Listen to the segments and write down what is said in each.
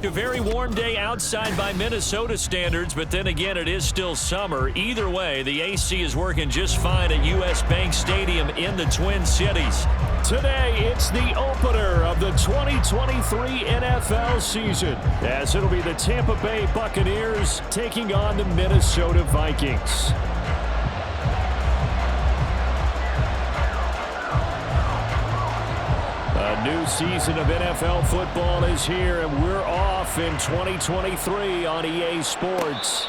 A very warm day outside by Minnesota standards, but then again, it is still summer. Either way, the AC is working just fine at U.S. Bank Stadium in the Twin Cities. Today, it's the opener of the 2023 NFL season, as it'll be the Tampa Bay Buccaneers taking on the Minnesota Vikings. A new season of NFL football is here, and we're off in 2023 on EA Sports.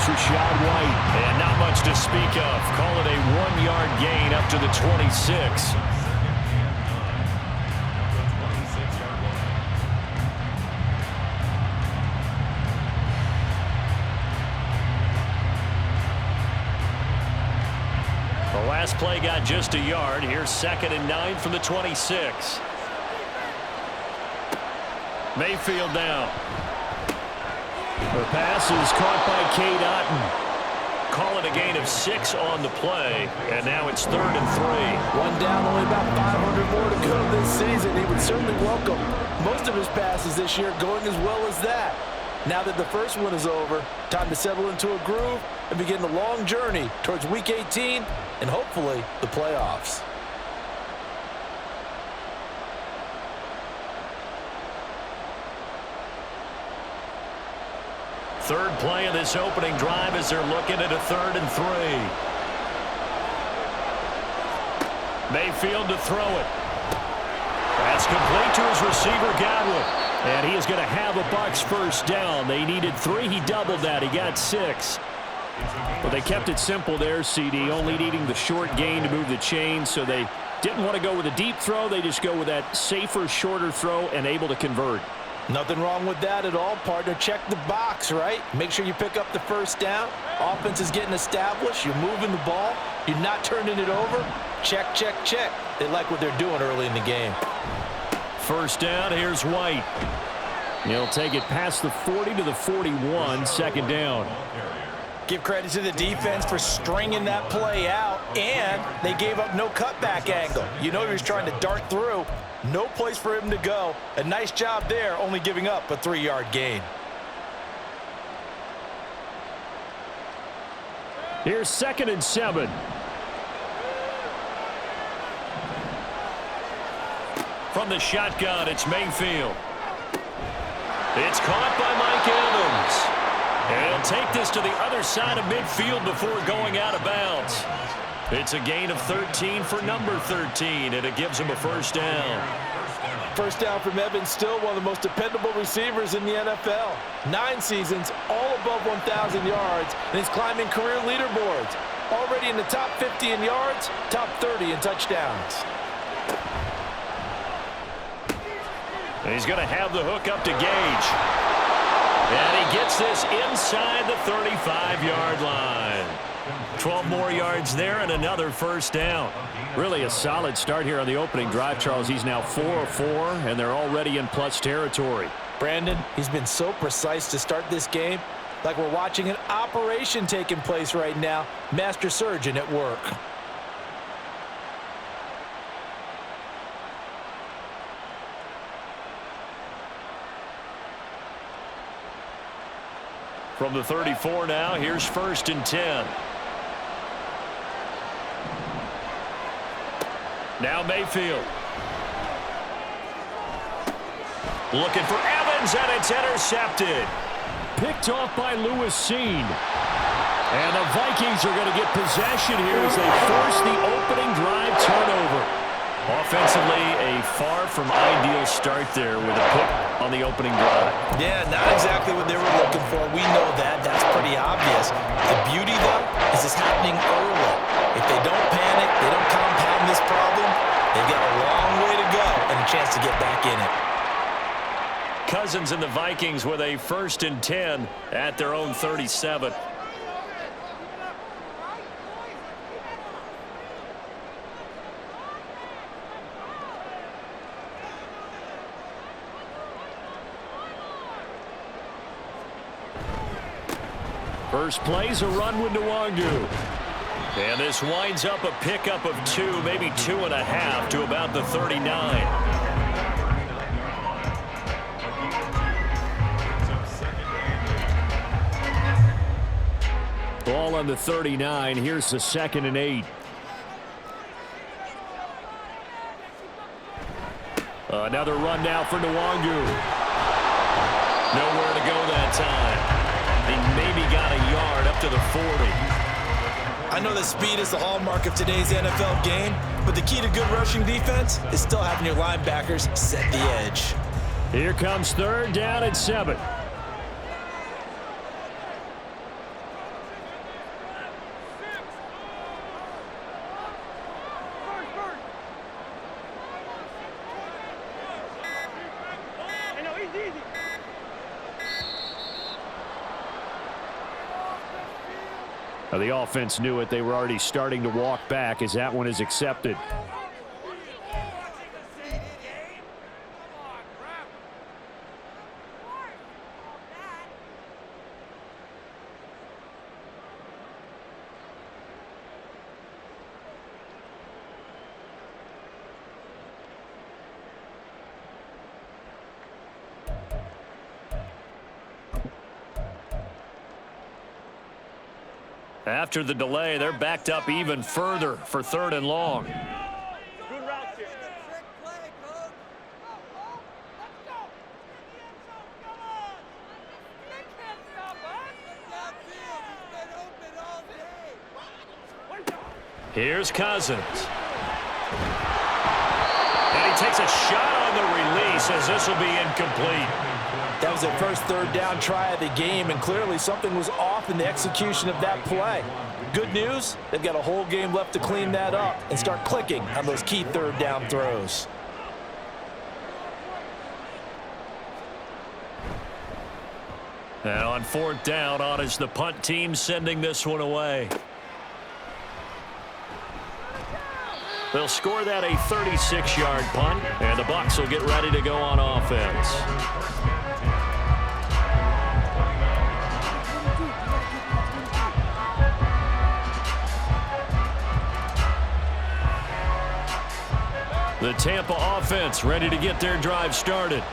Shot White, and not much to speak of. Call it a 1-yard gain up to the 26. The last play got just a yard. Here's 2nd and 9 from the 26. Mayfield down. The pass is caught by Cade Otton. Call it a gain of 6 on the play, and now it's 3rd and 3. One down, only about 500 more to go this season. He would certainly welcome most of his passes this year going as well as that. Now that the first one is over, time to settle into a groove and begin the long journey towards Week 18 and hopefully the playoffs. Third play of this opening drive as they're looking at a 3rd and 3. Mayfield to throw it. That's complete to his receiver, Godwin. And he is going to have a Bucs first down. They needed 3. He doubled that. He got 6. But they kept it simple there, CD, only needing the short gain to move the chain, so they didn't want to go with a deep throw. They just go with that safer, shorter throw and able to convert. Nothing wrong with that at all, partner. Check the box, right? Make sure you pick up the first down. Offense is getting established. You're moving the ball. You're not turning it over. Check, check, check. They like what they're doing early in the game. First down, here's White. He'll take it past the 40 to the 41, 2nd down. Give credit to the defense for stringing that play out, and they gave up no cutback angle. You know he was trying to dart through. No place for him to go. A nice job there, only giving up a 3-yard gain. Here's 2nd and 7. From the shotgun, it's Mayfield. It's caught by Mike Evans. And he'll take this to the other side of midfield before going out of bounds. It's a gain of 13 for number 13, and it gives him a first down. First down from Evans, still one of the most dependable receivers in the NFL. 9 seasons, all above 1,000 yards, and he's climbing career leaderboards. Already in the top 50 in yards, top 30 in touchdowns. And he's going to have the hook up to Gage. And he gets this inside the 35-yard line. 12 more yards there and another first down. Really a solid start here on the opening drive, Charles. He's now 4 of 4, and they're already in plus territory. Brandon, he's been so precise to start this game, like we're watching an operation taking place right now. Master surgeon at work. From the 34 now, here's 1st and 10. Now Mayfield. Looking for Evans, and it's intercepted. Picked off by Lewis Seen. And the Vikings are going to get possession here as they force the opening drive turnover. Offensively, a far from ideal start there with a pick on the opening drive. Yeah, not exactly what they were looking for. We know that. That's pretty obvious. The beauty, though, is it's happening early. If they don't panic, they don't compound this problem, they've got a long way to go and a chance to get back in it. Cousins and the Vikings with a 1st and 10 at their own 37. First play's a run with Nwangu. And this winds up a pickup of 2, maybe 2.5 to about the 39. Ball on the 39. Here's the 2nd and 8. Another run now for Nwangu. Nowhere to go that time. He maybe got a yard up to the 40. I know that speed is the hallmark of today's NFL game, but the key to good rushing defense is still having your linebackers set the edge. Here comes 3rd down and 7. The offense knew it. They were already starting to walk back as that one is accepted. After the delay, they're backed up even further for 3rd and long. Here's Cousins. And he takes a shot on the release as this will be incomplete. That was their first 3rd down try of the game, and clearly something was off in the execution of that play. Good news, they've got a whole game left to clean that up and start clicking on those key 3rd down throws. And on 4th down, on is the punt team sending this one away. They'll score that a 36-yard punt, and the Bucs will get ready to go on offense. The Tampa offense ready to get their drive started.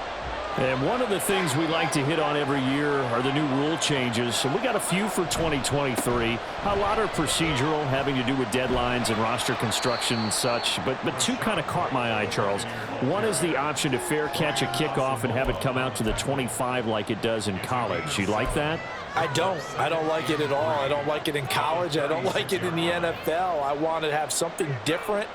And one of the things we like to hit on every year are the new rule changes. And we got a few for 2023. A lot are procedural, having to do with deadlines and roster construction and such. But 2 kind of caught my eye, Charles. One is the option to fair catch a kickoff and have it come out to the 25 like it does in college. You like that? I don't like it at all. I don't like it in college. I don't like it in the NFL. I want to have something different.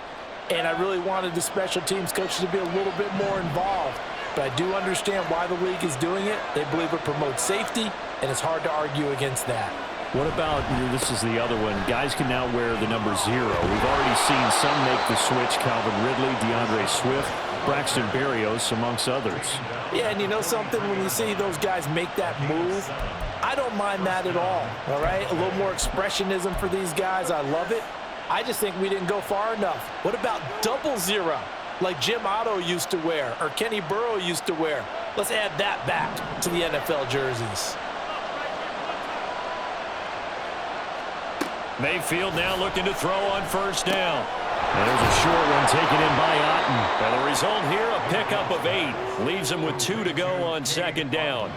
And I really wanted the special teams coaches to be a little bit more involved. But I do understand why the league is doing it. They believe it promotes safety, and it's hard to argue against that. What about, this is the other one, guys can now wear the number 0. We've already seen some make the switch, Calvin Ridley, DeAndre Swift, Braxton Berrios, amongst others. Yeah, and you know something, when you see those guys make that move, I don't mind that at all right? A little more expressionism for these guys. I love it. I just think we didn't go far enough. What about 00, like Jim Otto used to wear or Kenny Burrow used to wear? Let's add that back to the NFL jerseys. Mayfield now looking to throw on 1st down. And there's a short one taken in by Otten. And the result here, a pickup of 8. Leaves him with 2 to go on 2nd down.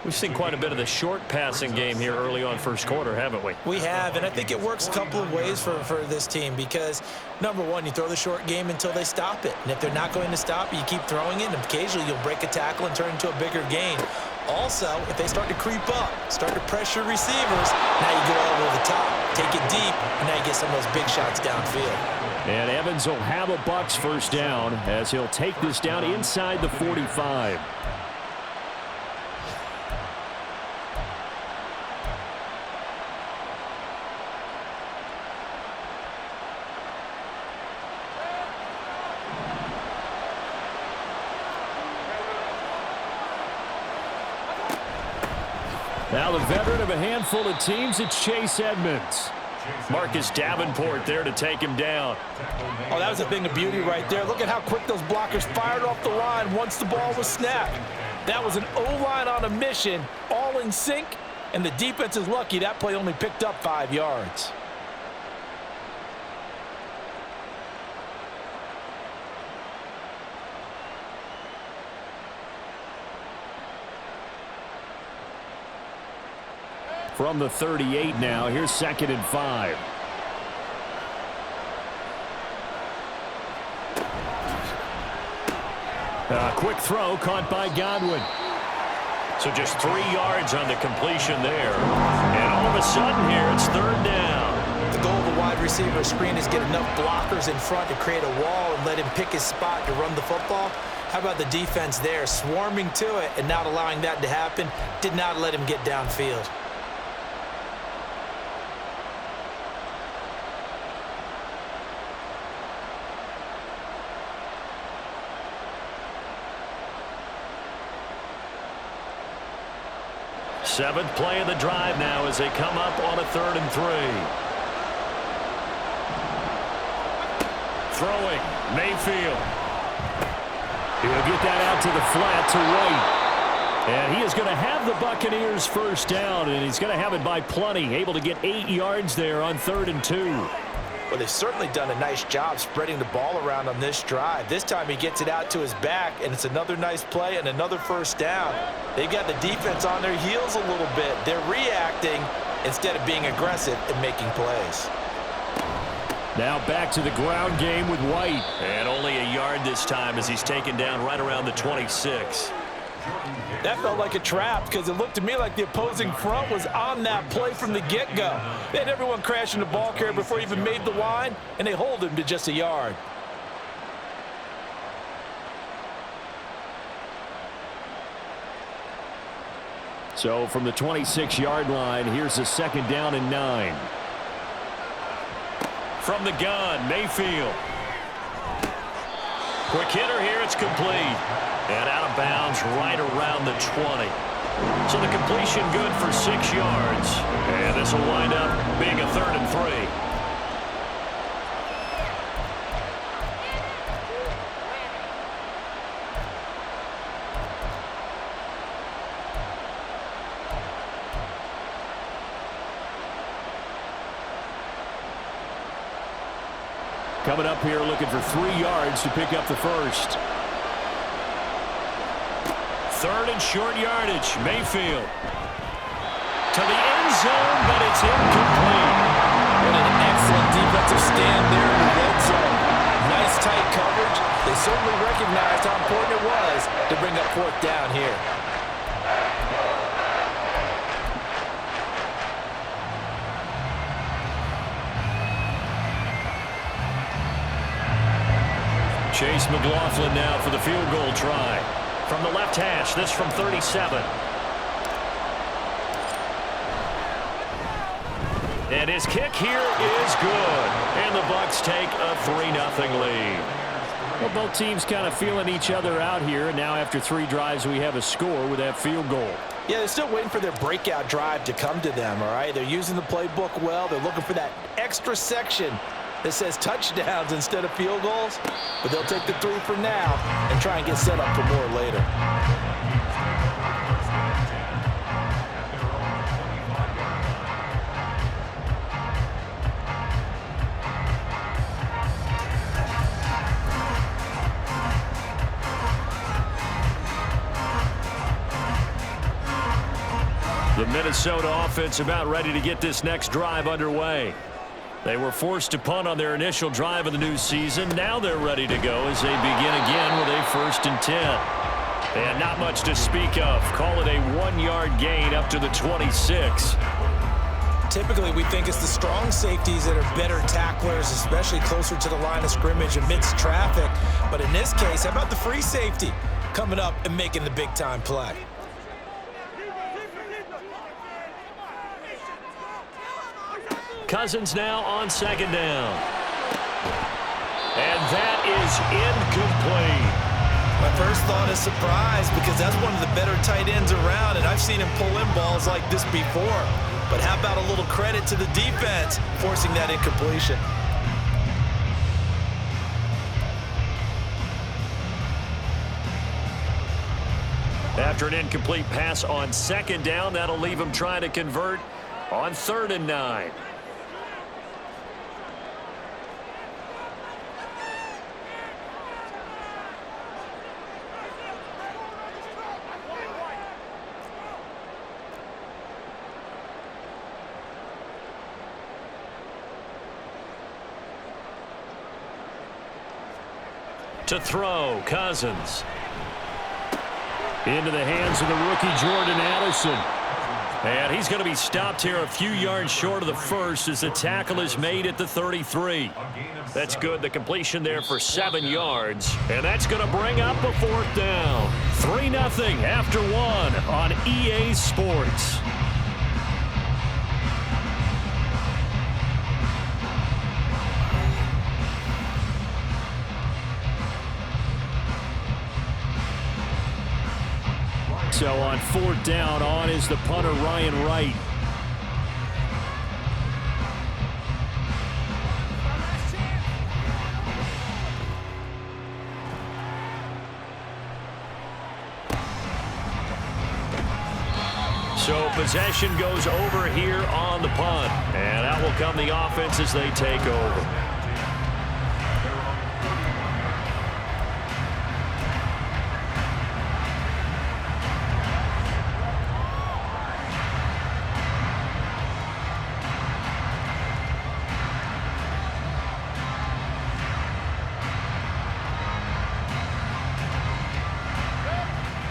We've seen quite a bit of the short passing game here early on 1st quarter, haven't we? We have, and I think it works a couple of ways for this team because, number one, you throw the short game until they stop it. And if they're not going to stop it, you keep throwing it, and occasionally you'll break a tackle and turn it into a bigger gain. Also, if they start to creep up, start to pressure receivers, now you go over the top, take it deep, and now you get some of those big shots downfield. And Evans will have a Bucs 1st down as he'll take this down inside the 45. Now the veteran of a handful of teams, it's Chase Edmonds. Marcus Davenport there to take him down. Oh, that was a thing of beauty right there. Look at how quick those blockers fired off the line once the ball was snapped. That was an O-line on a mission, all in sync, And the defense is lucky that play only picked up 5 yards. From the 38 now, here's 2nd and 5. A quick throw caught by Godwin. So just 3 yards on the completion there. And all of a sudden here, it's 3rd down. The goal of a wide receiver screen is get enough blockers in front to create a wall and let him pick his spot to run the football. How about the defense there, swarming to it and not allowing that to happen? Did not let him get downfield. Seventh play of the drive now as they come up on a 3rd and 3. Throwing, Mayfield. He'll get that out to the flat to White. And he is going to have the Buccaneers first down, and he's going to have it by plenty. Able to get 8 yards there on 3rd and 2. Well, they've certainly done a nice job spreading the ball around on this drive. This time he gets it out to his back, and it's another nice play and another first down. They've got the defense on their heels a little bit. They're reacting instead of being aggressive and making plays. Now back to the ground game with White. And only a yard this time as he's taken down right around the 26. That felt like a trap because it looked to me like the opposing front was on that play from the get-go. They had everyone crashing the ball carrier before he even made the line, and they hold him to just a yard. So from the 26-yard line, here's a 2nd down and 9. From the gun, Mayfield. Quick hitter here, it's complete. And out of bounds right around the 20. So the completion good for 6 yards. And this will wind up being a 3rd and 3. Coming up here looking for 3 yards to pick up the first. 3rd and short yardage. Mayfield. To the end zone, but it's incomplete. What an excellent defensive stand there in the red zone. Nice tight coverage. They certainly recognized how important it was to bring up 4th down here. Chase McLaughlin now for the field goal try. From the left hash, this from 37. And his kick here is good. And the Bucs take a 3-0 lead. Well, both teams kind of feeling each other out here. And now after 3 drives, we have a score with that field goal. Yeah, they're still waiting for their breakout drive to come to them, all right? They're using the playbook well. They're looking for that extra section that says touchdowns instead of field goals. But they'll take the 3 for now and try and get set up for more later. The Minnesota offense about ready to get this next drive underway. They were forced to punt on their initial drive of the new season. Now they're ready to go as they begin again with a 1st and 10. And not much to speak of. Call it a 1-yard gain up to the 26. Typically, we think it's the strong safeties that are better tacklers, especially closer to the line of scrimmage amidst traffic. But in this case, how about the free safety coming up and making the big-time play? Cousins now on 2nd down. And that is incomplete. My first thought is surprise because that's one of the better tight ends around, and I've seen him pull in balls like this before. But how about a little credit to the defense forcing that incompletion? After an incomplete pass on 2nd down, that'll leave him trying to convert on 3rd and 9. To throw, Cousins. Into the hands of the rookie Jordan Addison. And he's going to be stopped here a few yards short of the first as the tackle is made at the 33. That's good. The completion there for 7 yards. And that's going to bring up a 4th down. 3-0 after 1 on EA Sports. So on 4th down, on is the punter, Ryan Wright. So possession goes over here on the punt. And out will come the offense as they take over.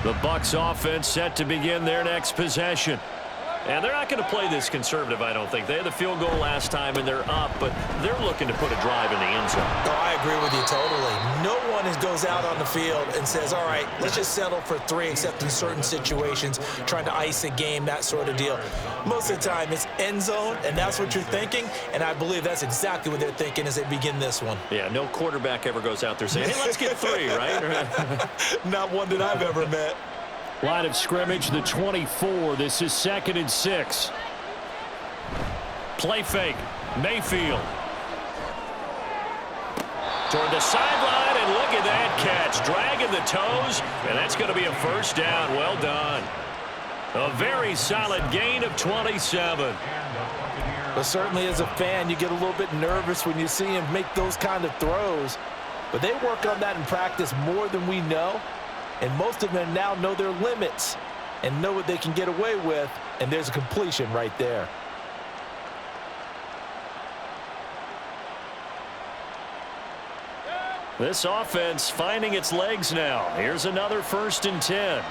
The Bucs offense set to begin their next possession. And they're not going to play this conservative, I don't think. They had the field goal last time, and they're up, but they're looking to put a drive in the end zone. Oh, I agree with you totally. No one goes out on the field and says, all right, let's just settle for 3, except in certain situations, trying to ice a game, that sort of deal. Most of the time, it's end zone, and that's what you're thinking, and I believe that's exactly what they're thinking as they begin this one. Yeah, no quarterback ever goes out there saying, hey, let's get 3, right? Not one that I've ever met. Line of scrimmage, the 24. This is 2nd and 6. Play fake. Mayfield. Toward the sideline, and look at that catch. Dragging the toes, and that's going to be a 1st down. Well done. A very solid gain of 27. But certainly as a fan, you get a little bit nervous when you see him make those kind of throws. But they work on that in practice more than we know. And most of them now know their limits and know what they can get away with. And there's a completion right there. This offense finding its legs now. Here's another 1st and 10.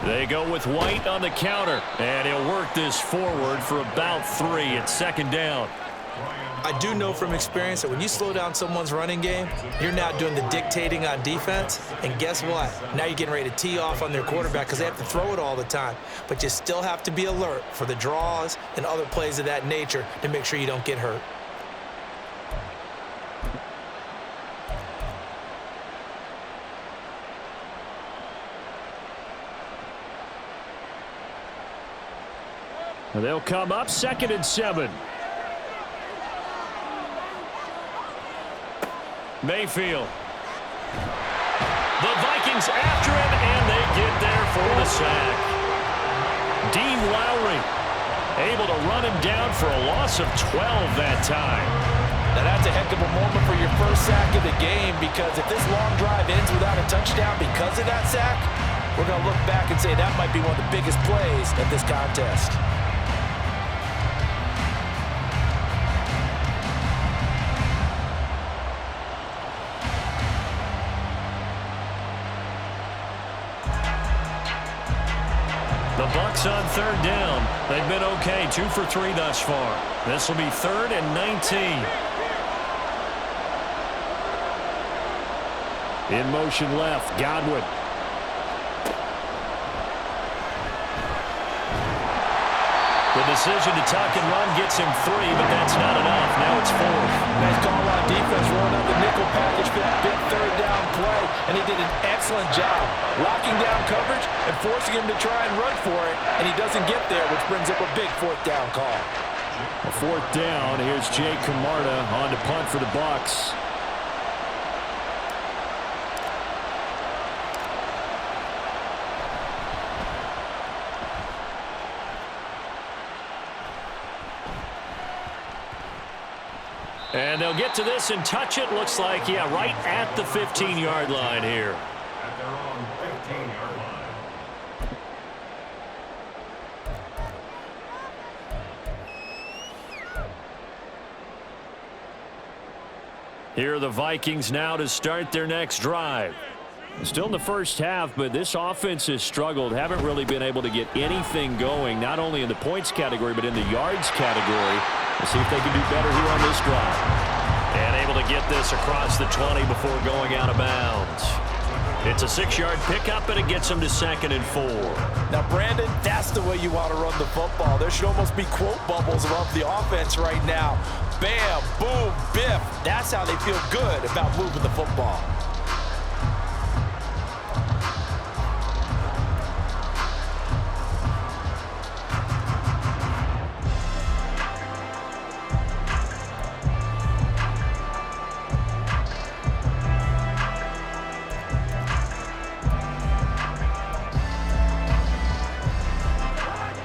They go with White on the counter, and he'll work this forward for about 3 at 2nd down. I do know from experience that when you slow down someone's running game, you're now doing the dictating on defense, and guess what? Now you're getting ready to tee off on their quarterback because they have to throw it all the time. But you still have to be alert for the draws and other plays of that nature to make sure you don't get hurt. They'll come up 2nd and 7. Mayfield. The Vikings after him, and they get there for the sack. Dean Lowry able to run him down for a loss of 12 that time. Now that's a heck of a moment for your first sack of the game, because if this long drive ends without a touchdown because of that sack, we're going to look back and say that might be one of the biggest plays of this contest. The Bucs on 3rd down. They've been okay, 2 for 3 thus far. This will be 3rd and 19. In motion left, Godwin. The decision to tuck and run gets him 3, but that's not enough. Now it's 4th. Nice call on defense, rolling out the nickel package for that big 3rd down play, and he did an excellent job locking down coverage and forcing him to try and run for it, and he doesn't get there, which brings up a big 4th down call. A fourth down. Here's Jay Camarda on to punt for the Bucs. And they'll get to this and touch it. Looks like, yeah, right at the 15-yard line here. At their own 15-yard line. Here are the Vikings now to start their next drive. Still in the first half, but this offense has struggled. Haven't really been able to get anything going, not only in the points category, but in the yards category. We'll see if they can do better here on this drive. And able to get this across the 20 before going out of bounds. It's a 6-yard pickup, and it gets them to 2nd and 4. Now, Brandon, that's the way you want to run the football. There should almost be quote bubbles above the offense right now. Bam, boom, biff. That's how they feel good about moving the football.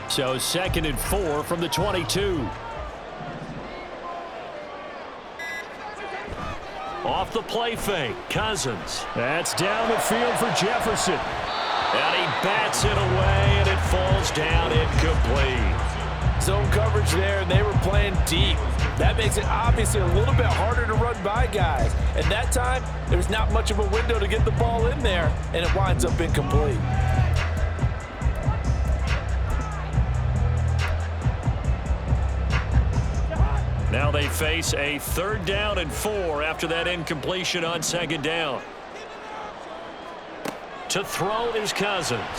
So 2nd and 4 from the 22. Off the play fake, Cousins. That's down the field for Jefferson. And he bats it away, and it falls down incomplete. Zone coverage there, and they were playing deep. That makes it obviously a little bit harder to run by guys. And that time, there's not much of a window to get the ball in there, and it winds up incomplete. Now they face a 3rd down and 4 after that incompletion on 2nd down. To throw is Cousins.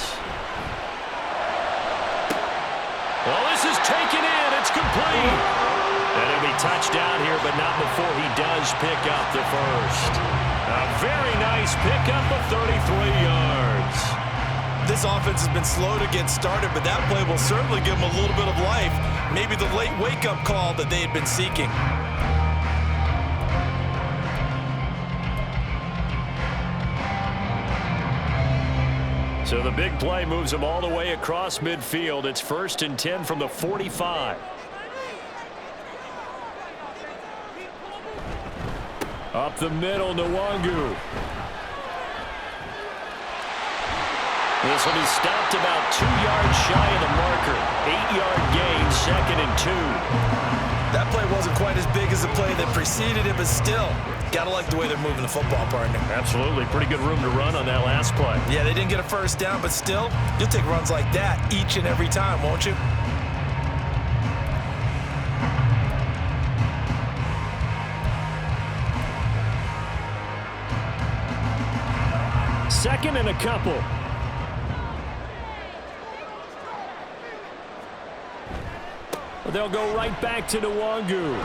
Well, this is taken in. It's complete. And it'll be touchdown here, but not before he does pick up the first. A very nice pickup of 33 yards. This offense has been slow to get started, but that play will certainly give them a little bit of life. Maybe the late wake-up call that they had been seeking. So the big play moves them all the way across midfield. It's 1st and 10 from the 45. Up the middle, Nwangu. This will be stopped about 2 yards shy of the marker. 8-yard gain, 2nd and 2. That play wasn't quite as big as the play that preceded it, but still, gotta like the way they're moving the football, partner. Absolutely. Pretty good room to run on that last play. Yeah, they didn't get a first down, but still, you'll take runs like that each and every time, won't you? Second and a couple. They'll go right back to Nwangu.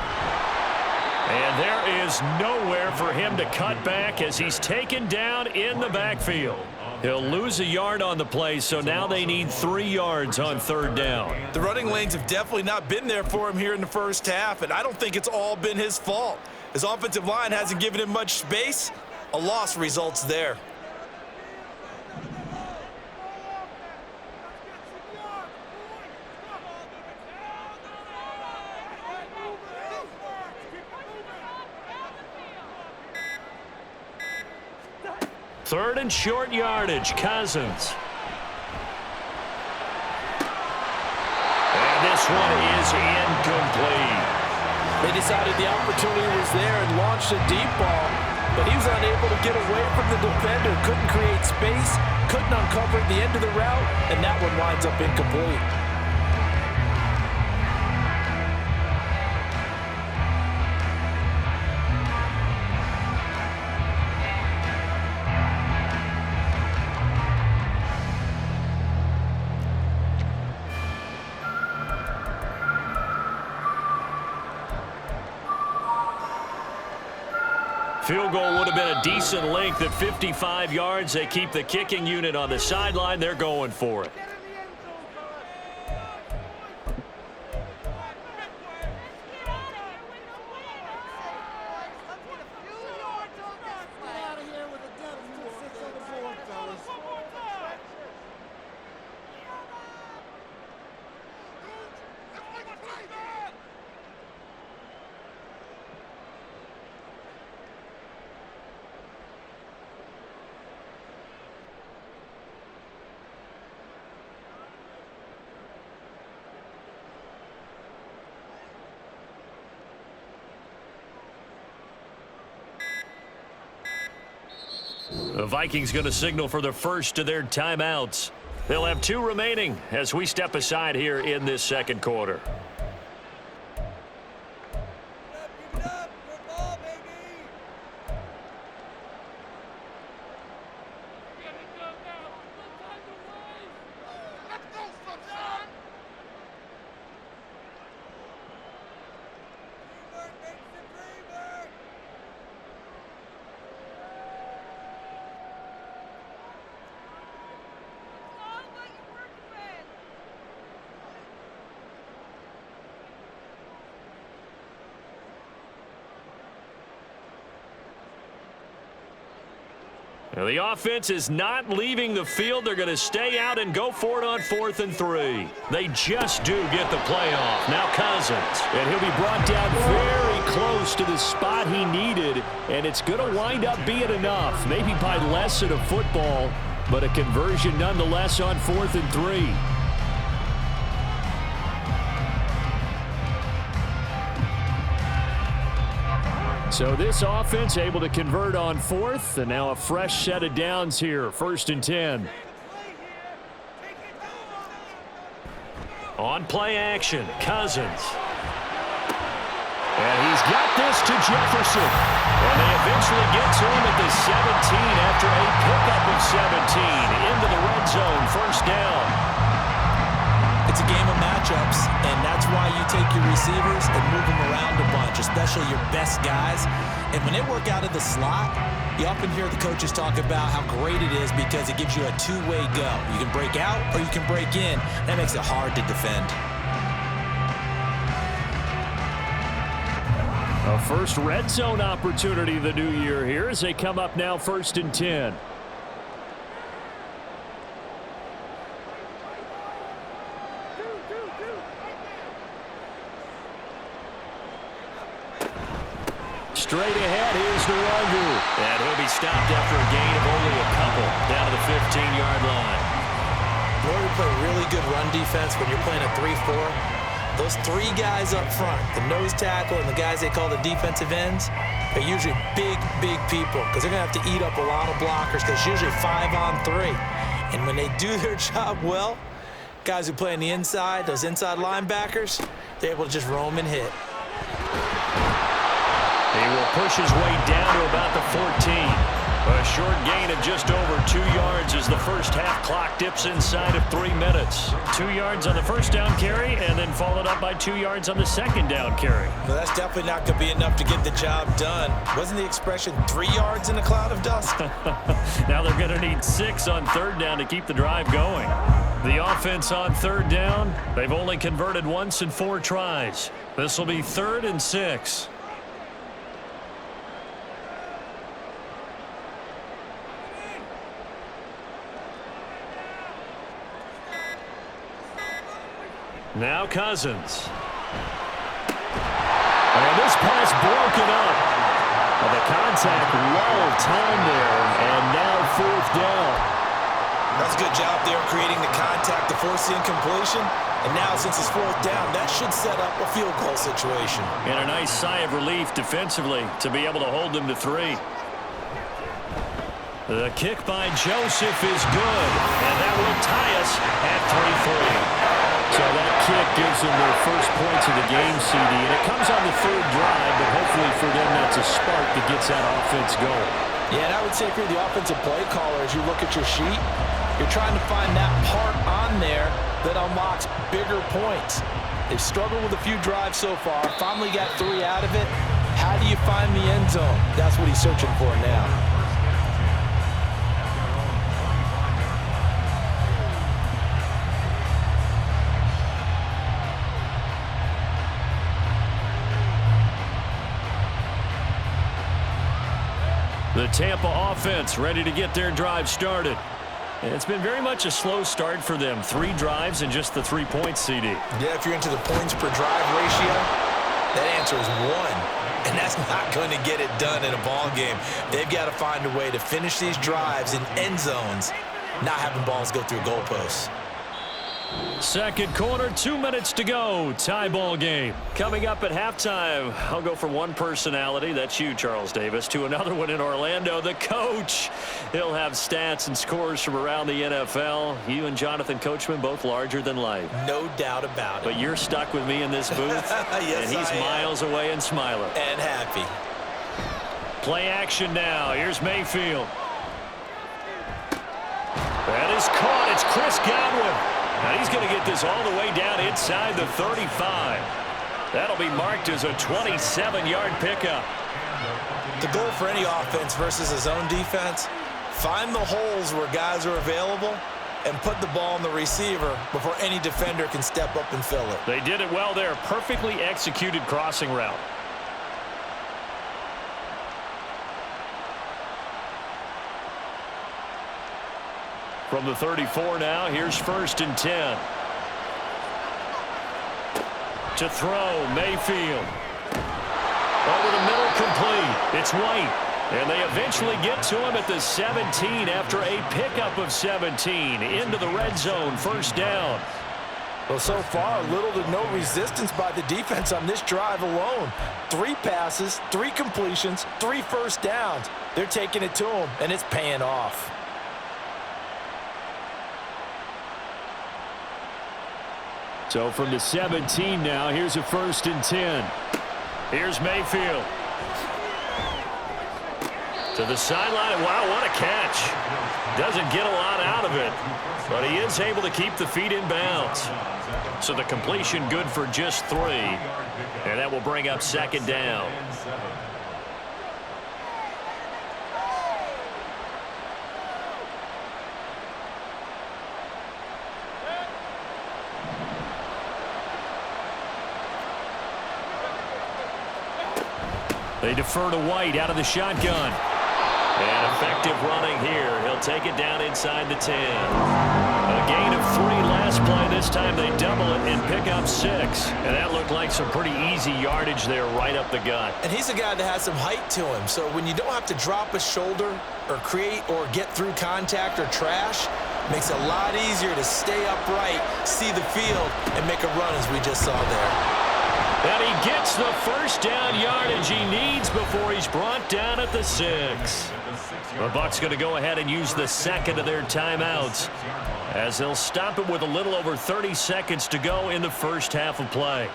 And there is nowhere for him to cut back as he's taken down in the backfield. He'll lose a yard on the play, so now they need 3 yards on 3rd down. The running lanes have definitely not been there for him here in the first half, and I don't think it's all been his fault. His offensive line hasn't given him much space. A loss results there. Third and short yardage, Cousins. And this one is incomplete. They decided the opportunity was there and launched a deep ball, but he was unable to get away from the defender, couldn't create space, couldn't uncover the end of the route, and that one winds up incomplete. Field goal would have been a decent length at 55 yards. They keep the kicking unit on the sideline. They're going for it. The Vikings going to signal for the first of their timeouts. They'll have 2 remaining as we step aside here in this second quarter. The offense is not leaving the field. They're going to stay out and go for it on 4th and 3. They just do get the playoff. Now Cousins. And he'll be brought down very close to the spot he needed, and it's going to wind up being enough. Maybe by less than a football, but a conversion nonetheless on 4th and 3. So this offense able to convert on 4th, and now a fresh set of downs here, 1st and 10. On play action, Cousins. And he's got this to Jefferson. And they eventually get to him at the 17 after a pickup of 17 into the red zone, 1st down. It's a game of matchups, and that's why you take your receivers and move them around a bunch, especially your best guys. And when they work out of the slot, you often hear the coaches talk about how great it is because it gives you a two-way go. You can break out or you can break in. That makes it hard to defend. A first red zone opportunity the new year here as they come up now 1st and 10. Straight ahead, here's Nwangu. And he'll be stopped after a gain of only a couple down to the 15-yard line. In order to play really good run defense when you're playing a 3-4, those 3 guys up front, the nose tackle and the guys they call the defensive ends, are usually big, big people because they're going to have to eat up a lot of blockers because it's usually 5 on 3. And when they do their job well, guys who play on the inside, those inside linebackers, they're able to just roam and hit. He will push his way down to about the 14. A short gain of just over 2 yards as the first half clock dips inside of 3 minutes. 2 yards on the first down carry and then followed up by 2 yards on the second down carry. Well, that's definitely not going to be enough to get the job done. Wasn't the expression 3 yards in a cloud of dust? Now they're going to need 6 on 3rd down to keep the drive going. The offense on 3rd down, they've only converted once in 4 tries. This will be 3rd and 6. Now Cousins. And this pass broken up. Well, the contact well timed there, and now 4th down. That's a good job there creating the contact to force the incompletion. And now since it's 4th down, that should set up a field goal situation. And a nice sigh of relief defensively to be able to hold them to 3. The kick by Joseph is good, and that will tie us at 3-3. So that kick gives them their first points of the game, CD, and it comes on the 3rd drive, but hopefully for them that's a spark that gets that offense going. Yeah, and I would say if you're the offensive play caller, as you look at your sheet, you're trying to find that part on there that unlocks bigger points. They've struggled with a few drives so far, finally got 3 out of it. How do you find the end zone? That's what he's searching for now. The Tampa offense ready to get their drive started. And it's been very much a slow start for them. 3 drives and just the 3 points, CD. Yeah, if you're into the points per drive ratio, that answer is 1. And that's not going to get it done in a ball game. They've got to find a way to finish these drives in end zones, not having balls go through goalposts. Second quarter, 2 minutes to go. Tie ball game. Coming up at halftime, I'll go from one personality, that's you, Charles Davis, to another one in Orlando, the coach. He'll have stats and scores from around the NFL. You and Jonathan Coachman both larger than life. No doubt about it. But you're stuck with me in this booth. Yes, and he's miles away and smiling. And happy. Play action now. Here's Mayfield. That is caught. It's Chris Godwin. Now he's going to get this all the way down inside the 35. That'll be marked as a 27-yard pickup. The goal for any offense versus his own defense, find the holes where guys are available and put the ball on the receiver before any defender can step up and fill it. They did it well there. Perfectly executed crossing route. From the 34 now, here's 1st and 10. To throw, Mayfield. Over the middle, complete. It's White. And they eventually get to him at the 17 after a pickup of 17. Into the red zone, 1st down. Well, so far, little to no resistance by the defense on this drive alone. 3 passes, 3 completions, 3 first downs. They're taking it to him, and it's paying off. So from the 17 now, here's a 1st and 10. Here's Mayfield. To the sideline. Wow, what a catch. Doesn't get a lot out of it, but he is able to keep the feet in bounds. So the completion good for just 3, and that will bring up 2nd down. They defer to White out of the shotgun. And effective running here. He'll take it down inside the 10. A gain of 3 last play. This time they double it and pick up 6. And that looked like some pretty easy yardage there right up the gut. And he's a guy that has some height to him. So when you don't have to drop a shoulder or create or get through contact or trash, makes it a lot easier to stay upright, see the field, and make a run as we just saw there. And he gets the 1st down yardage he needs before he's brought down at the 6. The Bucs going to go ahead and use the 2nd of their timeouts as they'll stop it with a little over 30 seconds to go in the first half of play.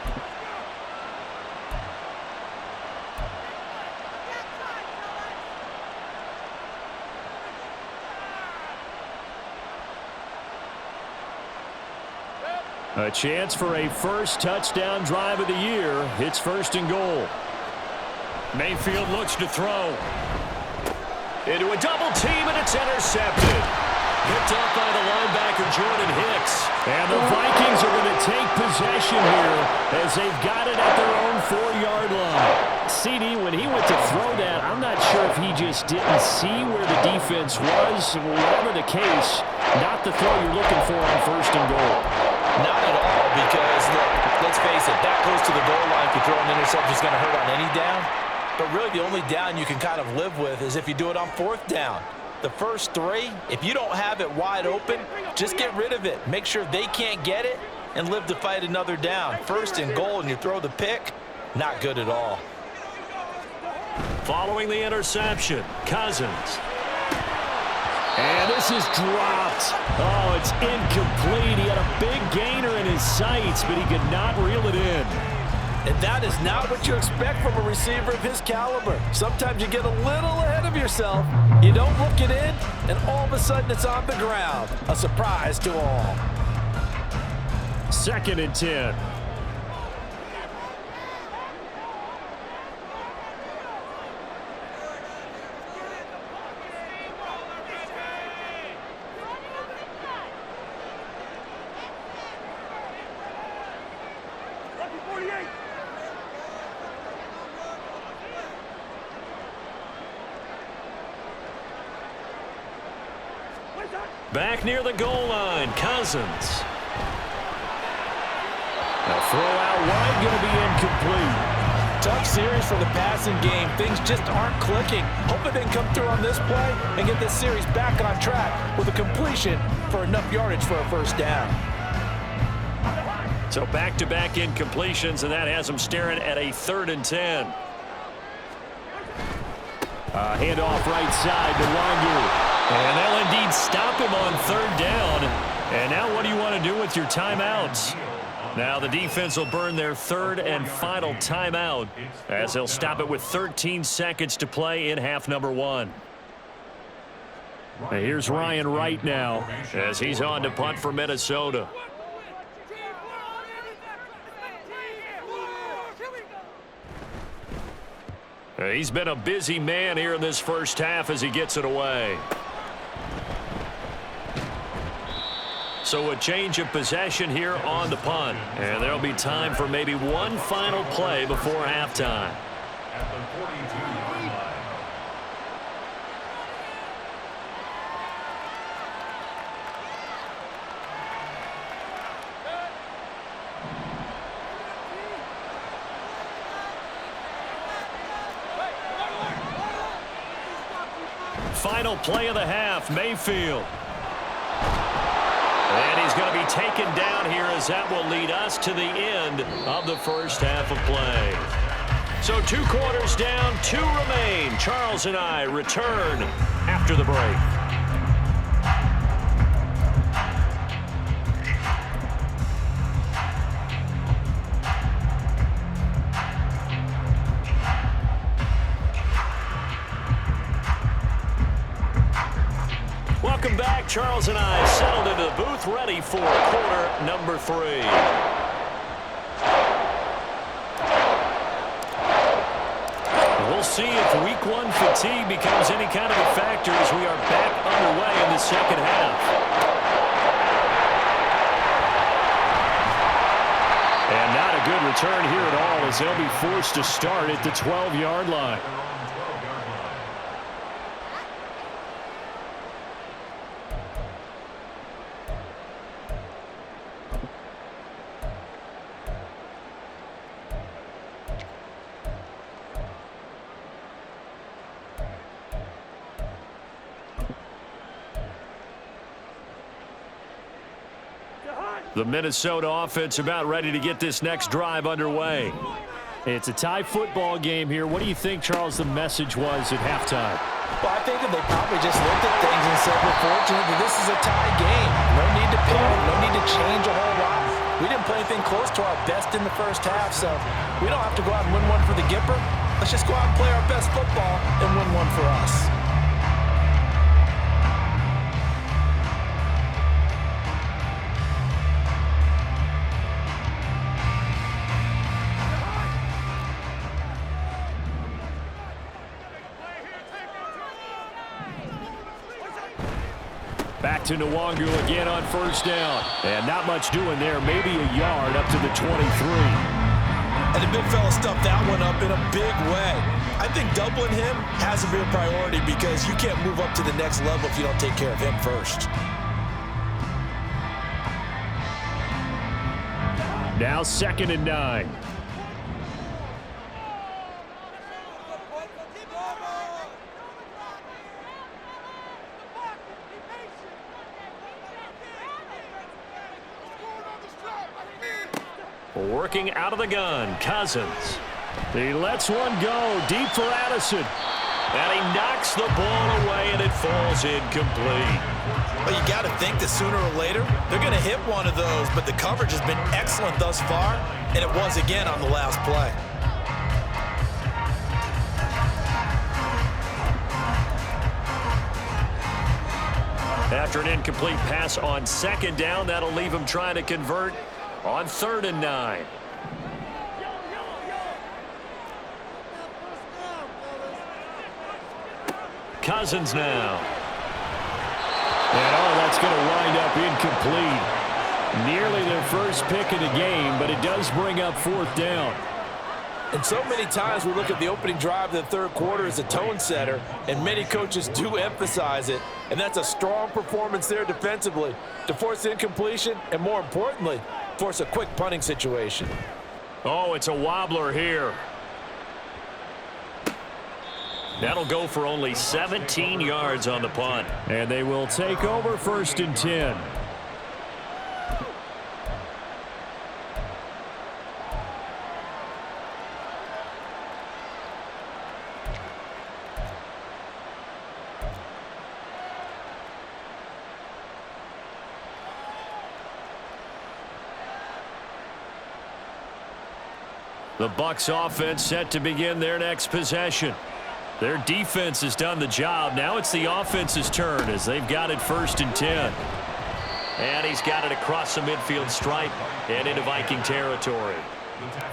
A chance for a first touchdown drive of the year. It's 1st and goal. Mayfield looks to throw. Into a double team, and it's intercepted. Picked up by the linebacker, Jordan Hicks. And the Vikings are going to take possession here as they've got it at their own 4-yard line. CD, when he went to throw that, I'm not sure if he just didn't see where the defense was. Whatever the case, not the throw you're looking for on 1st and goal. Not at all, because, look, let's face it, that goes to the goal line. If you throw an interception, it's going to hurt on any down. But really, the only down you can kind of live with is if you do it on 4th down. The first 3, if you don't have it wide open, just get rid of it. Make sure they can't get it and live to fight another down. 1st and goal, and you throw the pick, not good at all. Following the interception, Cousins. And this is dropped. Oh, it's incomplete. He had a big gainer in his sights, but he could not reel it in. And that is not what you expect from a receiver of his caliber. Sometimes you get a little ahead of yourself. You don't look it in, and all of a sudden it's on the ground. A surprise to all. 2nd and 10. Back near the goal line, Cousins. A throw out wide, going to be incomplete. Tough series for the passing game. Things just aren't clicking. Hoping they can come through on this play and get this series back on track with a completion for enough yardage for a 1st down. So back-to-back incompletions, and that has them staring at a 3rd and 10. Handoff right side to Wangu. And they'll indeed stop him on 3rd down. And now what do you want to do with your timeouts? Now the defense will burn their 3rd and final timeout as they'll stop it with 13 seconds to play in half number 1. Here's Ryan Wright now as he's on to punt for Minnesota. He's been a busy man here in this first half as he gets it away. So a change of possession here on the punt. And there'll be time for maybe one final play before halftime. At the 42-yard line. Final play of the half, Mayfield. And he's going to be taken down here as that will lead us to the end of the first half of play. So 2 quarters down, 2 remain. Charles and I return after the break. Welcome back. Charles and I settled into the booth ready for quarter number 3. We'll see if week 1 fatigue becomes any kind of a factor as we are back underway in the second half. And not a good return here at all as they'll be forced to start at the 12-yard line. The Minnesota offense about ready to get this next drive underway. It's a tie football game here. What do you think, Charles, the message was at halftime? Well, I think that they probably just looked at things and said, we're fortunate that this is a tie game. No need to panic, no need to change a whole lot. We didn't play anything close to our best in the first half, so we don't have to go out and win one for the Gipper. Let's just go out and play our best football and win one for us. Back to Nwangu again on first down. And not much doing there. Maybe a yard up to the 23. And the big fella stuffed that one up in a big way. I think doubling him has to be a priority because you can't move up to the next level if you don't take care of him first. Now 2nd and 9. Working out of the gun, Cousins. He lets one go deep for Addison. And he knocks the ball away, and it falls incomplete. Well, you got to think that sooner or later, they're going to hit one of those, but the coverage has been excellent thus far, and it was again on the last play. After an incomplete pass on 2nd down, that'll leave him trying to convert on 3rd and 9. Cousins now. And that's going to wind up incomplete. Nearly their first pick of the game, but it does bring up 4th down. And so many times we look at the opening drive of the 3rd quarter as a tone setter, and many coaches do emphasize it. And that's a strong performance there defensively to force incompletion and, more importantly, force a quick punting situation. Oh, it's a wobbler here. That'll go for only 17 yards on the punt. And they will take over 1st and 10. The Bucs offense set to begin their next possession. Their defense has done the job. Now it's the offense's turn as they've got it 1st and 10. And he's got it across the midfield stripe and into Viking territory.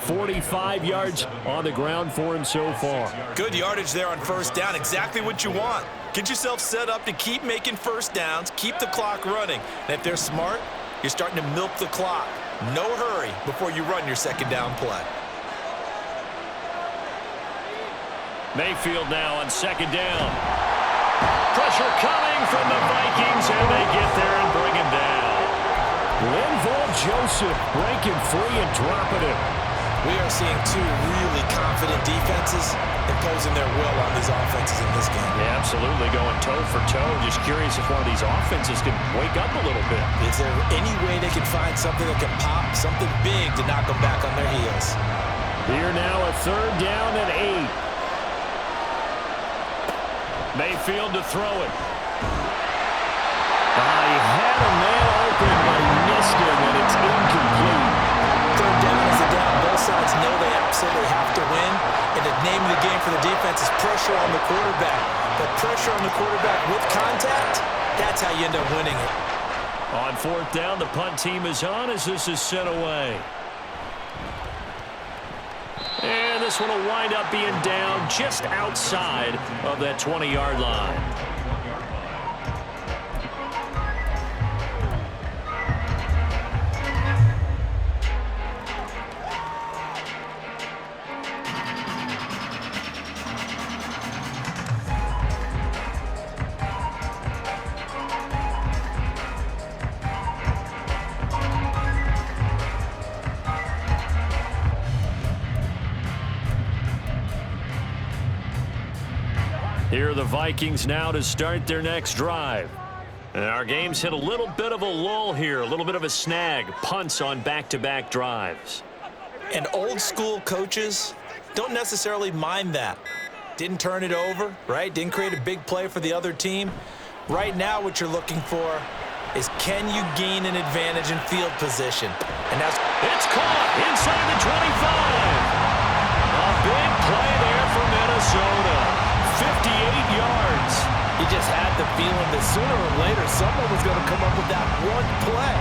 45 yards on the ground for him so far. Good yardage there on 1st down. Exactly what you want. Get yourself set up to keep making 1st downs, keep the clock running. And if they're smart, you're starting to milk the clock. No hurry before you run your 2nd down play. Mayfield now on 2nd down. Pressure coming from the Vikings, and they get there and bring him down. Linval Joseph breaking free and dropping it. We are seeing 2 really confident defenses imposing their will on these offenses in this game. Yeah, absolutely, going toe for toe. Just curious if one of these offenses can wake up a little bit. Is there any way they can find something that can pop, something big to knock them back on their heels? Here now a 3rd down and 8. Mayfield to throw it. He had a man open, but he missed him, and it's incomplete. 3rd down is a down. Both sides know they absolutely have to win, and the name of the game for the defense is pressure on the quarterback. But pressure on the quarterback with contact, that's how you end up winning it. On 4th down, the punt team is on as this is sent away. And this one will wind up being down just outside of that 20-yard line. Here are the Vikings now to start their next drive. And our game's hit a little bit of a lull here, a little bit of a snag. Punts on back-to-back drives. And old-school coaches don't necessarily mind that. Didn't turn it over, right? Didn't create a big play for the other team. Right now what you're looking for is can you gain an advantage in field position? And that's... It's caught inside the 25. A big play there for Minnesota. 58 yards. You just had the feeling that sooner or later someone was going to come up with that one play.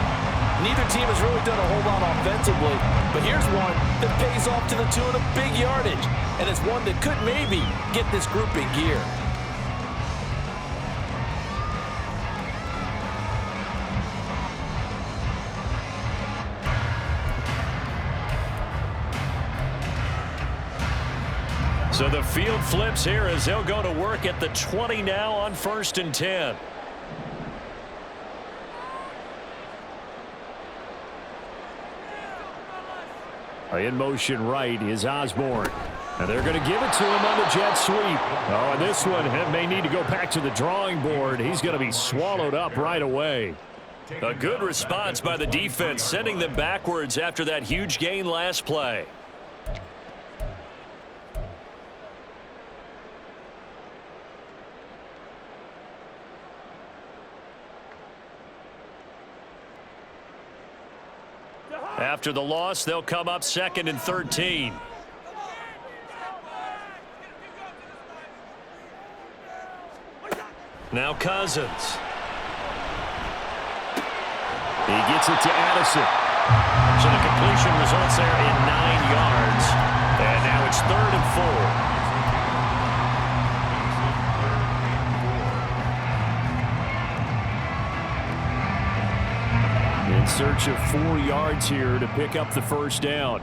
Neither team has really done a whole lot offensively, but here's one that pays off to the tune of big yardage, and it's one that could maybe get this group in gear. So the field flips here as they'll go to work at the 20 now on 1st and 10. In motion right is Osborne. And they're going to give it to him on the jet sweep. Oh, and this one may need to go back to the drawing board. He's going to be swallowed up right away. A good response by the defense, sending them backwards after that huge gain last play. After the loss, they'll come up 2nd and 13. Now Cousins. He gets it to Addison. So the completion results there in 9 yards. And now it's 3rd and 4. In search of 4 yards here to pick up the 1st down.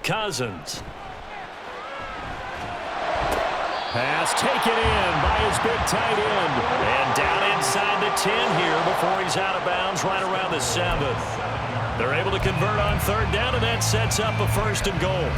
Cousins. Pass taken in by his big tight end. And down inside the 10 here before he's out of bounds right around the 7. They're able to convert on 3rd down, and that sets up a 1st and goal.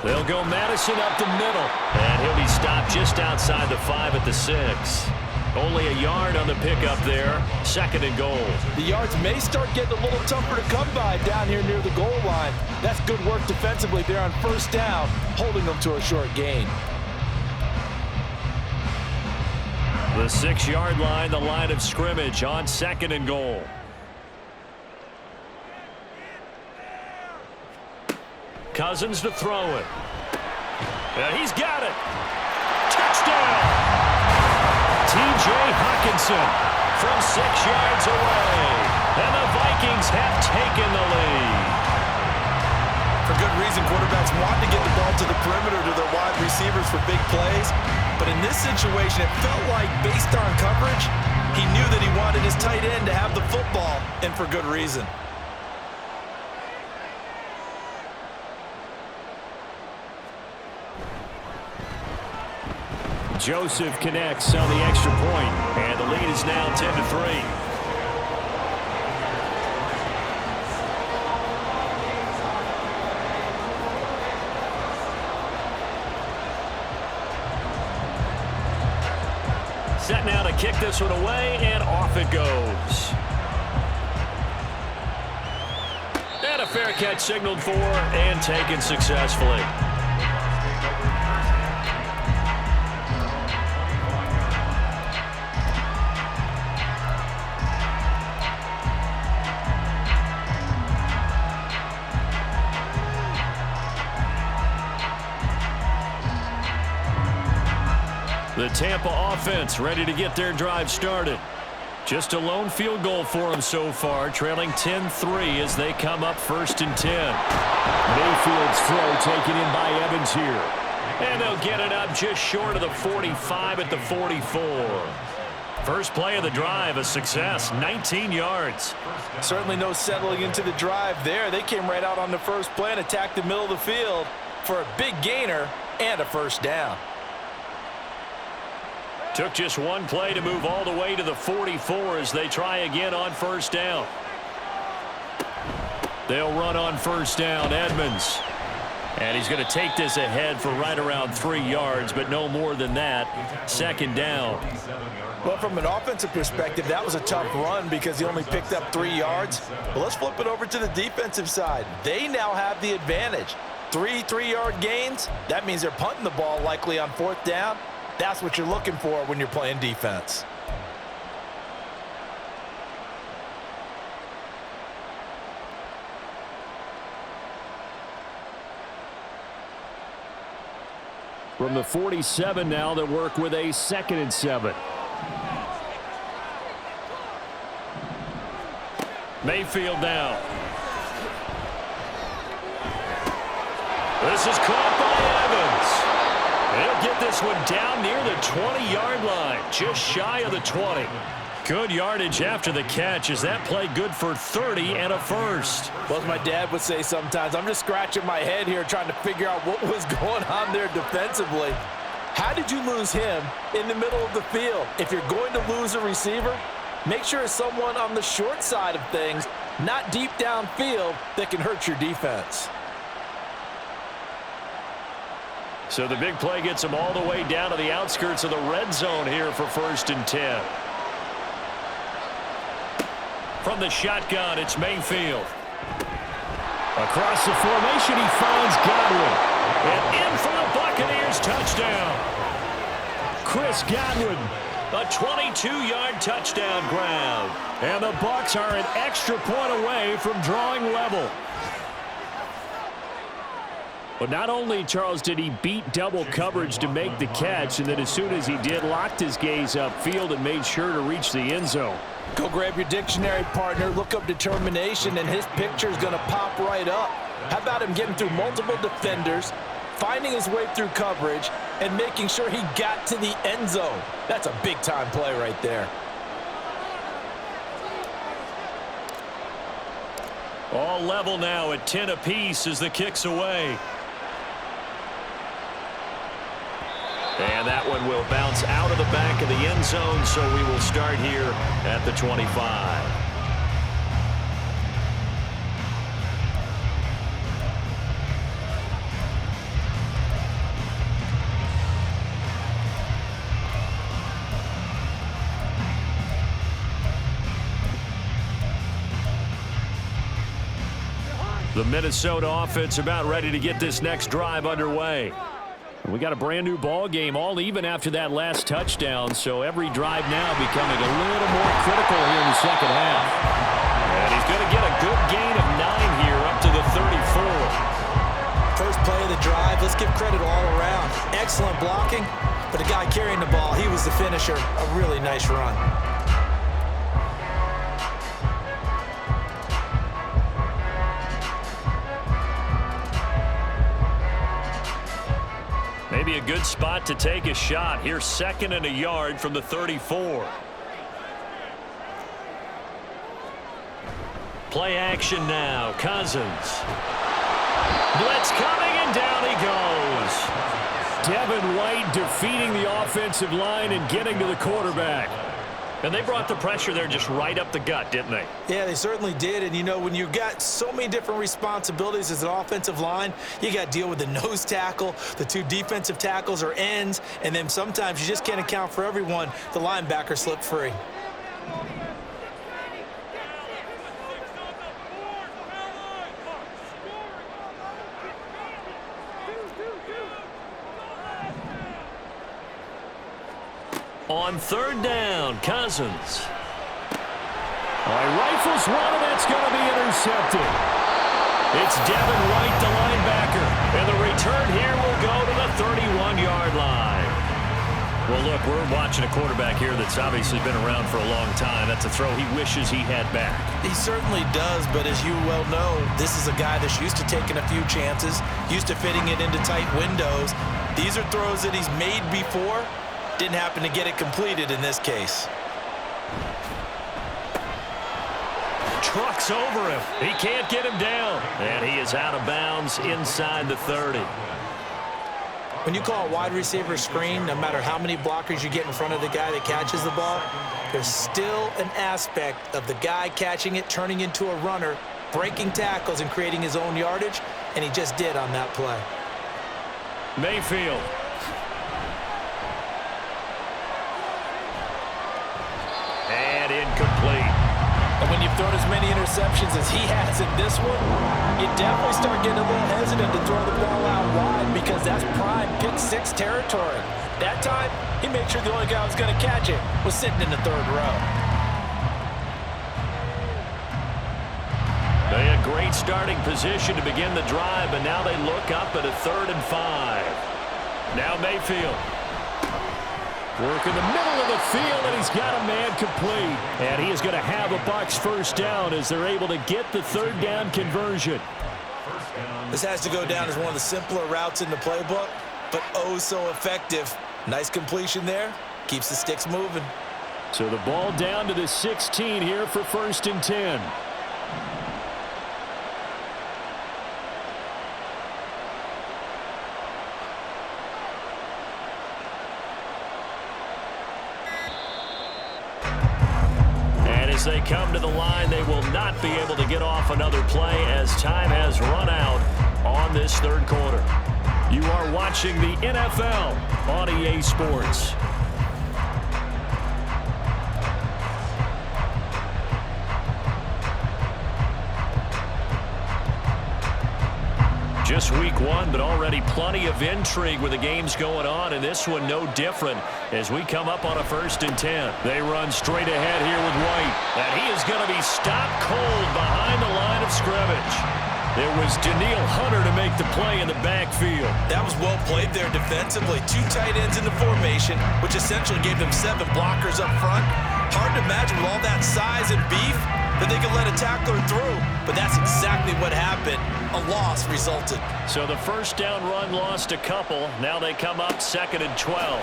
They'll go Madison up the middle, and he'll be stopped just outside the 5 at the 6. Only a yard on the pickup there. 2nd and goal. The yards may start getting a little tougher to come by down here near the goal line. That's good work defensively there on 1st down, holding them to a short gain. The 6-yard line, the line of scrimmage on 2nd and goal. Cousins to throw it. And he's got it. Touchdown! T.J. Hockenson from 6 yards away. And the Vikings have taken the lead. For good reason, quarterbacks want to get the ball to the perimeter to their wide receivers for big plays. But in this situation, it felt like, based on coverage, he knew that he wanted his tight end to have the football, and for good reason. Joseph connects on the extra point, and the lead is now 10-3. Set now to kick this one away, and off it goes. And a fair catch signaled for and taken successfully. The Tampa offense ready to get their drive started. Just a lone field goal for them so far, trailing 10-3 as they come up 1st and 10. Mayfield's throw taken in by Evans here. And they'll get it up just short of the 45 at the 44. First play of the drive, a success, 19 yards. Certainly no settling into the drive there. They came right out on the first play and attacked the middle of the field for a big gainer and a 1st down. Took just one play to move all the way to the 44 as they try again on 1st down. They'll run on 1st down, Edmonds. And he's going to take this ahead for right around 3 yards, but no more than that. 2nd down. Well, from an offensive perspective, that was a tough run because he only picked up 3 yards. But let's flip it over to the defensive side. They now have the advantage. 3 3-yard gains. That means they're punting the ball likely on 4th down. That's what you're looking for when you're playing defense. From the 47 now, they work with a 2nd and 7. Mayfield now. This is caught by Evans. They'll get this one down near the 20-yard line, just shy of the 20. Good yardage after the catch. Is that play good for 30 and a 1st? Well, as my dad would say sometimes, I'm just scratching my head here trying to figure out what was going on there defensively. How did you lose him in the middle of the field? If you're going to lose a receiver, make sure it's someone on the short side of things, not deep downfield, that can hurt your defense. So the big play gets them all the way down to the outskirts of the red zone here for 1st and 10. From the shotgun, it's Mayfield. Across the formation, he finds Godwin. And in for the Buccaneers touchdown. Chris Godwin, a 22-yard touchdown grab. And the Bucs are an extra point away from drawing level. But not only, Charles, did he beat double coverage to make the catch, and then as soon as he did, locked his gaze upfield and made sure to reach the end zone. Go grab your dictionary, partner, look up determination, and his picture is going to pop right up. How about him getting through multiple defenders, finding his way through coverage, and making sure he got to the end zone? That's a big-time play right there. All level now at 10 apiece as the kick's away. And that one will bounce out of the back of the end zone, so we will start here at the 25. The Minnesota offense about ready to get this next drive underway. We got a brand new ball game, all even after that last touchdown, so every drive now becoming a little more critical here in the second half. And he's going to get a good gain of 9 here up to the 34. First play of the drive, let's give credit all around. Excellent blocking, but the guy carrying the ball, he was the finisher. A really nice run. Maybe a good spot to take a shot. Here's 2nd and a yard from the 34. Play action now. Cousins. Blitz coming, and down he goes. Devin White defeating the offensive line and getting to the quarterback. And they brought the pressure there just right up the gut, didn't they? Yeah, they certainly did. And, you know, when you've got so many different responsibilities as an offensive line, you got to deal with the nose tackle, the 2 defensive tackles or ends, and then sometimes you just can't account for everyone. The linebacker slipped free. On 3rd down, Cousins. Rifles one, and that's going to be intercepted. It's Devin White, the linebacker. And the return here will go to the 31-yard line. Well, look, we're watching a quarterback here that's obviously been around for a long time. That's a throw he wishes he had back. He certainly does, but as you well know, this is a guy that's used to taking a few chances, used to fitting it into tight windows. These are throws that he's made before. Didn't happen to get it completed in this case. Trucks over him. He can't get him down. And he is out of bounds inside the 30. When you call a wide receiver screen, no matter how many blockers you get in front of the guy that catches the ball, there's still an aspect of the guy catching it, turning into a runner, breaking tackles and creating his own yardage, and he just did on that play. Mayfield. And incomplete. And when you've thrown as many interceptions as he has in this one, you definitely start getting a little hesitant to throw the ball out wide because that's prime pick-6 territory. That time, he made sure the only guy who was going to catch it was sitting in the 3rd row. They had great starting position to begin the drive, but now they look up at a 3rd and 5. Now Mayfield. Work in the middle of the field, and he's got a man complete. And he is going to have a Bucs first down as they're able to get the 3rd down conversion. This has to go down as one of the simpler routes in the playbook, but oh so effective. Nice completion there. Keeps the sticks moving. So the ball down to the 16 here for 1st and 10. As they come to the line, they will not be able to get off another play as time has run out on this 3rd quarter. You are watching the NFL on EA Sports. Just week 1, but already plenty of intrigue with the games going on, and this one no different as we come up on a 1st and 10. They run straight ahead here with White, and he is going to be stopped cold behind the line of scrimmage. It was Daniil Hunter to make the play in the backfield. That was well played there defensively. 2 tight ends in the formation, which essentially gave them 7 blockers up front. Hard to imagine with all that size and beef that they could let a tackler through, but that's exactly what happened. A loss resulted. So the 1st down run lost a couple. Now they come up 2nd and 12.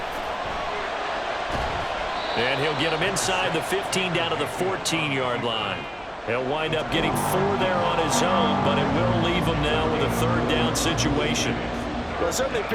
And he'll get him inside the 15 down to the 14-yard line. He'll wind up getting 4 there on his own, but it will leave him now with a 3rd down situation. Well, certainly